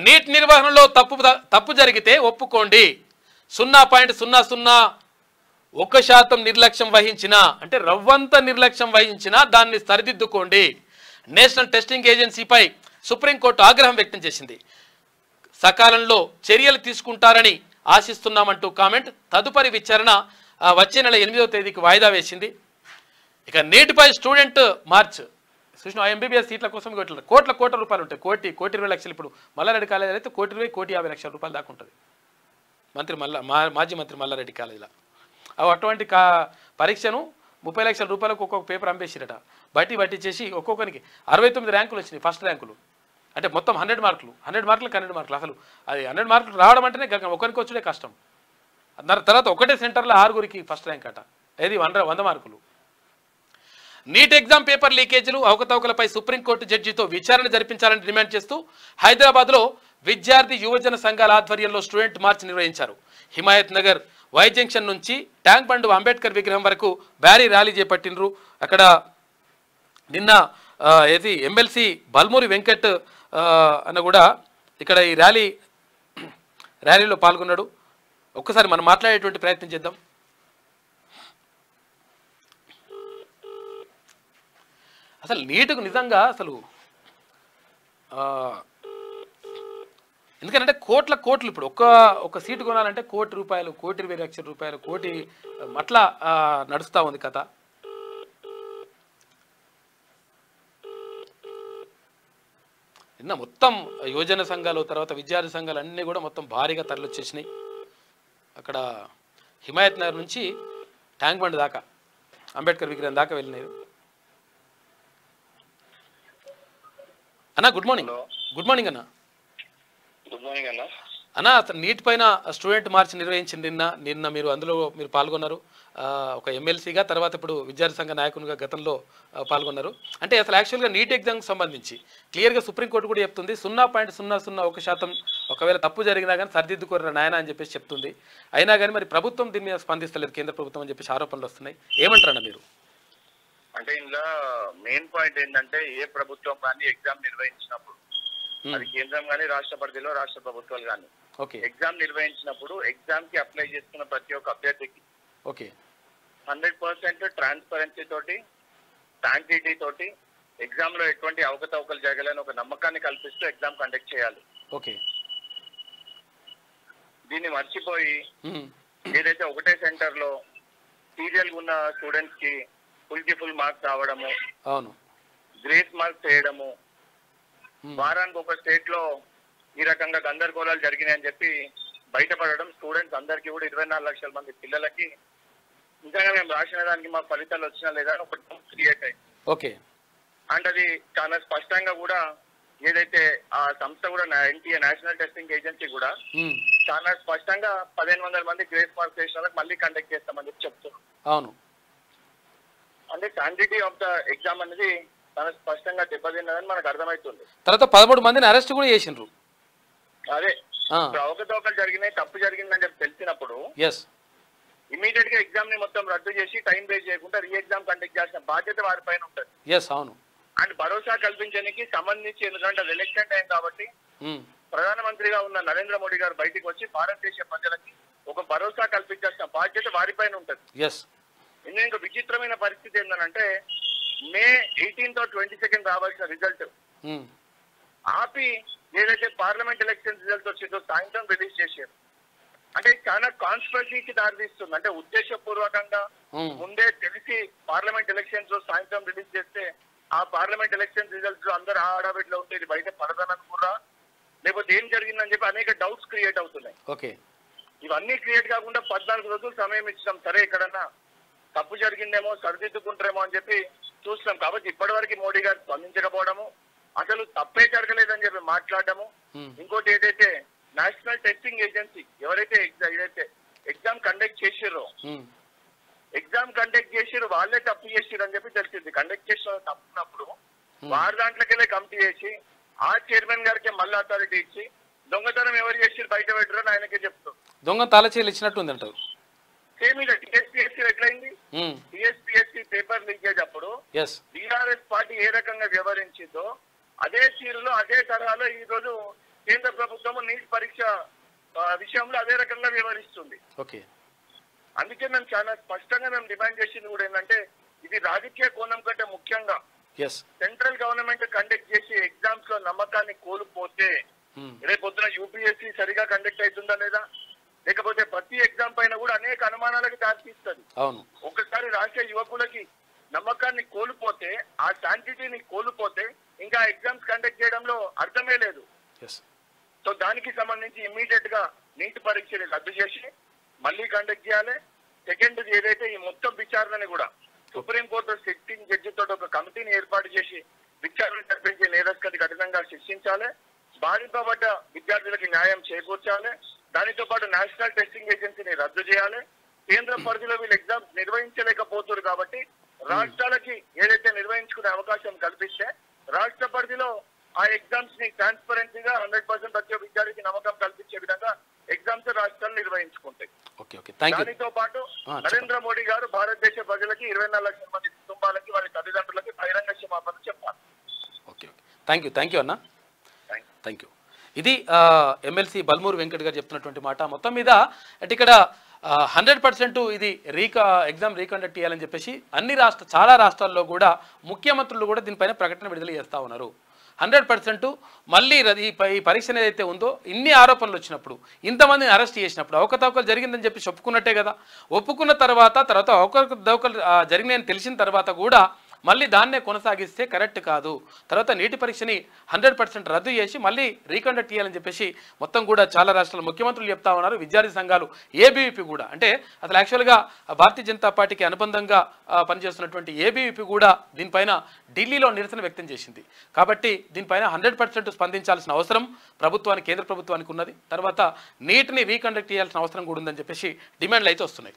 Neat నిర్వహణలో తప్పు జరిగితే ఒప్పుకోండి. 0.001% నిర్లక్ష్యం వహించినా అంటే రవ్వంత నిర్లక్ష్యం వహించినా దాన్ని సరిదిద్దుకోండి. నేషనల్ టెస్టింగ్ ఏజెన్సీపై సుప్రీంకోర్టు ఆగ్రహం వ్యక్తం చేసింది. సకాలంలో చర్యలు తీసుకుంటారని ఆశిస్తున్నామంటూ కామెంట్. తదుపరి విచారణ వచ్చే నెల 8వ తేదీకి వాయిదా వేసింది. ఇక నీటిపై స్టూడెంట్ మార్చ్ చూసిన ఎంబీబీఎస్ సీట్ల కోసం కోట్ల రూపాయలు ఉంటాయి. కోటి 20 లక్షలు. ఇప్పుడు మల్లారెడ్డి కాలేజీలో అయితే 1,20,50 లక్షల రూపాయలు దాకా ఉంటుంది. మాజీ మంత్రి మల్లారెడ్డి కాలేజీలో అటువంటి పరీక్షను 30 లక్షల రూపాయలకు ఒక్కొక్క పేపర్ అమ్మేసిరట. బట్టి చేసి ఒక్కొక్కరికి 69 ర్యాంకులు వచ్చినాయి. ఫస్ట్ ర్యాంకులు అంటే మొత్తం 100 మార్కులు. 100 మార్కులకు 100 మార్కులు. అసలు అది 100 మార్కులు రావడం అంటేనే ఒకరికి వచ్చుడే కష్టం. తర్వాత ఒకటే సెంటర్లో 6గురికి ఫస్ట్ ర్యాంక్ అట. ఏది 100 మార్కులు. నీట్ ఎగ్జామ్ పేపర్ లీకేజీలు అవకతవకలపై సుప్రీంకోర్టు జడ్జితో విచారణ జరిపించాలని డిమాండ్ చేస్తూ హైదరాబాద్లో విద్యార్థి యువజన సంఘాల ఆధ్వర్యంలో స్టూడెంట్ మార్చ్ నిర్వహించారు. హిమాయత్ నగర్ వై జంక్షన్ నుంచి ట్యాంక్ బండ్ అంబేద్కర్ విగ్రహం వరకు భారీ ర్యాలీ చేపట్టినరు. అక్కడ నిన్న ఏది ఎమ్మెల్సీ బల్మూరి వెంకట్ అన్న కూడా ఇక్కడ ఈ ర్యాలీలో పాల్గొన్నాడు. ఒక్కసారి మనం మాట్లాడేటువంటి ప్రయత్నం చేద్దాం. అసలు నీటుకు నిజంగా అసలు ఎందుకంటే కోట్లు ఇప్పుడు ఒక సీటు కొనాలంటే ₹1,00,00,000, ₹1,20,00,000, కోటి అట్లా నడుస్తూ ఉంది కథ. నిన్న మొత్తం యువజన సంఘాలు తర్వాత విద్యార్థి సంఘాలు అన్నీ కూడా మొత్తం భారీగా తరలిచ్చేసినాయి. అక్కడ హిమాయత్ నగర్ నుంచి ట్యాంక్ బండ్ దాకా అంబేద్కర్ విగ్రహం దాకా వెళ్ళినారు. అన్నా గుడ్ మార్నింగ్ అన్న. గుడ్ మార్నింగ్ అన్న. అన్న అతను నీట్ పైన స్టూడెంట్ మార్చ్ నిర్వహించింది నిన్న అందులో మీరు పాల్గొన్నారు. ఒక ఎమ్మెల్సీగా తర్వాత ఇప్పుడు విద్యార్థి సంఘ నాయకునిగా గతంలో పాల్గొన్నారు. అంటే అసలు యాక్చువల్గా నీట్ ఎగ్జామ్కి సంబంధించి క్లియర్గా సుప్రీంకోర్టు కూడా చెప్తుంది 0.001% ఒకవేళ తప్పు జరిగినా కానీ సరిదిద్దుకోరు నాయన అని చెప్పేసి చెప్తుంది. అయినా కానీ మరి ప్రభుత్వం దీని మీద స్పందిస్తలేదు, కేంద్ర ప్రభుత్వం అని చెప్పేసి ఆరోపణలు వస్తున్నాయి. ఏమంటారన్న మీరు? అంటే ఇందులో మెయిన్ పాయింట్ ఏంటంటే ఏ ప్రభుత్వం కానీ ఎగ్జామ్ నిర్వహించినప్పుడు అది కేంద్రం కానీ రాష్ట్ర పరిధిలో రాష్ట్ర ప్రభుత్వాలు కానీ ఎగ్జామ్ నిర్వహించినప్పుడు ఎగ్జామ్ కి అప్లై చేసుకున్న ప్రతి ఒక్క అభ్యర్థికి 100% ట్రాన్స్పరెన్సీ తోటి శాంటిటీ తోటి ఎగ్జామ్ లో ఎటువంటి అవకతవకలు జరగాలని ఒక నమ్మకాన్ని కల్పిస్తూ ఎగ్జామ్ కండక్ట్ చేయాలి. దీన్ని మర్చిపోయి ఏదైతే ఒకటే సెంటర్ లో సీరియల్ ఉన్న స్టూడెంట్స్ కి ఫుల్ మార్క్స్ రావడము, గ్రేస్ మార్క్స్ చేయడము, వారానికి ఒక స్టేట్ లో ఈ రకంగా గందరగోళాలు జరిగినాయని చెప్పి బయటపడడం, స్టూడెంట్స్ అందరికీ కూడా 24 లక్షల మంది పిల్లలకి నిజంగా మేము రాసిన దానికి మా ఫలితాలు వచ్చినా లేదా ఒక డౌట్ క్రియేట్ అయింది. అండ్ అది చాలా స్పష్టంగా కూడా ఏదైతే ఆ సంస్థ కూడా ఎన్టీఏ నేషనల్ టెస్టింగ్ ఏజెన్సీ కూడా చాలా స్పష్టంగా 1500 మంది గ్రేస్ మార్క్స్ చేసిన వాళ్ళకి మళ్ళీ కండక్ట్ చేస్తామని చెప్పి చెప్తున్నారు. అంటే శాంటిటీ ఆఫ్ ద ఎగ్జామ్ అనేది చాలా స్పష్టంగా దెబ్బతిన్నదని మనకు అర్థమవుతుంది. తర్వాత 13 మందిని అరెస్ట్ కూడా చేసిండ్రు. అదే అవకతవకలు జరిగినాయి, తప్పు జరిగిందని చెప్పి తెలిసినప్పుడు ఇమీడియట్ గా ఎగ్జామ్ ని మొత్తం రద్దు చేసి టైం వేస్ట్ చేయకుండా రీ ఎగ్జామ్ కండక్ట్ చేసిన బాధ్యత వారిపైన ఉంటుంది. అండ్ భరోసా కల్పించడానికి సంబంధించి ఎందుకంటే అది ఎలక్షన్ టైం కాబట్టి ప్రధానమంత్రిగా ఉన్న నరేంద్ర మోడీ గారు బయటకు వచ్చి భారతదేశ ప్రజలకి ఒక భరోసా కల్పించాల్సిన బాధ్యత వారిపైన ఉంటుంది. ఇంకా విచిత్రమైన పరిస్థితి ఏంటంటే మే 18th or 22nd రావాల్సిన రిజల్ట్ ఆపి ఏదైతే పార్లమెంట్ ఎలక్షన్ రిజల్ట్ వచ్చిందో సాయంత్రం రిలీజ్ చేశారు. అంటే చాలా కాన్స్పిరసీకి దారితీస్తుంది. అంటే ఉద్దేశపూర్వకంగా ముందే తెలిసి పార్లమెంట్ ఎలక్షన్స్ సాయంత్రం రిలీజ్ చేస్తే ఆ పార్లమెంట్ ఎలక్షన్ రిజల్ట్స్ అందరూ ఆడబిడ్లో ఉంటే ఇది బయట పడదనని కూడా లేకపోతే ఏం జరిగిందని చెప్పి అనేక డౌట్స్ క్రియేట్ అవుతున్నాయి. ఇవన్నీ క్రియేట్ కాకుండా 14 రోజులు సమయం ఇచ్చినాం. సరే ఎక్కడన్నా తప్పు జరిగిందేమో సరిదిద్దుకుంటారేమో అని చెప్పి చూస్తున్నాం. కాబట్టి ఇప్పటి వరకు మోడీ గారు స్పందించకపోవడము, అసలు తప్పే జరగలేదని చెప్పి మాట్లాడము, ఇంకోటి ఏదైతే నేషనల్ టెస్టింగ్ ఏజెన్సీ ఎవరైతే ఎగ్జామ్ కండక్ట్ చేసిర్రో వాళ్ళే తప్పు చేసిర్రు అని చెప్పి తెలిసింది. కండక్ట్ చేసిన తప్పున్నప్పుడు వారి దాంట్లోకెళ్ళే కమిటీ చేసి ఆ చైర్మన్ గారికి మళ్ళీ అథారిటీ ఇచ్చి దొంగతనం ఎవరు చేసిర్రు బయట పెట్టారని ఆయనకే చెప్తారు. దొంగ తాళచీలు ఇచ్చినట్టుంది అంటారు. సేమ్ ఇలా టీఎస్పీఎస్సీ ఎట్లయింది? టీఎస్పీఎస్సీ పేపర్ లీకేజ్ అప్పుడు బీఆర్ఎస్ పార్టీ ఏ రకంగా వ్యవహరించిందో అదే తీరులో అదే తరహాలో ఈ రోజు కేంద్ర ప్రభుత్వం నీట్ పరీక్ష విషయంలో అదే రకంగా వ్యవహరిస్తుంది. ఓకే, అందుకే మేము చాలా స్పష్టంగా మేము డిమాండ్ చేసింది కూడా ఏంటంటే ఇది రాజకీయ కోణం కంటే ముఖ్యంగా సెంట్రల్ గవర్నమెంట్ కండక్ట్ చేసి ఎగ్జామ్స్ లో నమ్మకాన్ని కోల్పోతే రేపొద్దున యూపీఎస్సీ సరిగా కండక్ట్ అవుతుందా లేదా, లేకపోతే ప్రతి ఎగ్జామ్ పైన కూడా అనేక అనుమానాలకు దారితీస్తుంది. ఒక్కసారి రాసే యువకులకి నమ్మకాన్ని కోల్పోతే, ఆ శాంటిటీని కోల్పోతే ఇంకా ఎగ్జామ్స్ కండక్ట్ చేయడంలో అర్థమే లేదు. సో దానికి సంబంధించి ఇమ్మీడియట్ గా నీట్ పరీక్షని రద్దు చేసి మళ్ళీ కండక్ట్ చేయాలి. సెకండ్ ఏదైతే ఈ మొత్తం విచారణని కూడా సుప్రీంకోర్టు సిట్టింగ్ జడ్జి తోటి ఒక కమిటీని ఏర్పాటు చేసి విచారణ జరిపించి నేరస్తుని కఠినంగా శిక్షించాలి. బాధింపబడ్డ విద్యార్థులకి న్యాయం చేకూర్చాలి. దానితో పాటు నేషనల్ టెస్టింగ్ ఏజెన్సీని రద్దు చేయాలి. కేంద్ర పరిధిలో వీళ్ళు ఎగ్జామ్స్ నిర్వహించలేకపోతున్నారు కాబట్టి రాష్ట్రాలకి ఏదైతే నిర్వహించుకునే అవకాశం కల్పిస్తే రాష్ట్ర పరిధిలో ఆ ఎగ్జామ్స్ ని ట్రాన్స్పరెన్సీగా 100% వచ్చే విద్యార్థికి నమ్మకం కల్పించే విధంగా ఎగ్జామ్స్ రాష్ట్రాలు నిర్వహించుకుంటాయి. దానితో పాటు నరేంద్ర మోడీ గారు భారతదేశ ప్రజలకి 24 లక్షల మంది కుటుంబాలకి వారి తల్లిదండ్రులకి బహిరంగ క్షమాపణ చెప్పాలి. థ్యాంక్ యూ అన్న, థ్యాంక్ యూ. ఇది ఎమ్మెల్సీ బల్మూరు వెంకట్ గారు చెప్తున్నటువంటి మాట. మొత్తం మీద అంటే ఇక్కడ 100% ఇది ఎగ్జామ్ రీకండక్ట్ చేయాలని చెప్పేసి చాలా రాష్ట్రాల్లో కూడా ముఖ్యమంత్రులు కూడా దీనిపైన ప్రకటన విడుదల చేస్తూ ఉన్నారు. 100% మళ్ళీ ఈ పరీక్ష ఏదైతే ఉందో ఇన్ని ఆరోపణలు వచ్చినప్పుడు, ఇంతమందిని అరెస్ట్ చేసినప్పుడు అవకతవకలు జరిగిందని చెప్పి ఒప్పుకున్నట్టే కదా. ఒప్పుకున్న తర్వాత అవకతవకలు జరిగినాయని తెలిసిన తర్వాత కూడా మళ్ళీ దాన్నే కొనసాగిస్తే కరెక్ట్ కాదు. తర్వాత నీటి పరీక్షని 100% రద్దు చేసి మళ్ళీ రీకండక్ట్ చేయాలని చెప్పేసి మొత్తం కూడా చాలా రాష్ట్రాల ముఖ్యమంత్రులు చెప్తా ఉన్నారు. విద్యార్థి సంఘాలు ఏబీవీపీ కూడా, అంటే అసలు యాక్చువల్గా భారతీయ జనతా పార్టీకి అనుబంధంగా పనిచేస్తున్నటువంటి ఏబీవీపీ కూడా దీనిపైన ఢిల్లీలో నిరసన వ్యక్తం చేసింది. కాబట్టి దీనిపైన 100% స్పందించాల్సిన అవసరం కేంద్ర ప్రభుత్వానికి ఉన్నది. తర్వాత నీటిని రీకండక్ట్ చేయాల్సిన అవసరం కూడా ఉందని చెప్పేసి డిమాండ్లు అయితే వస్తున్నాయి.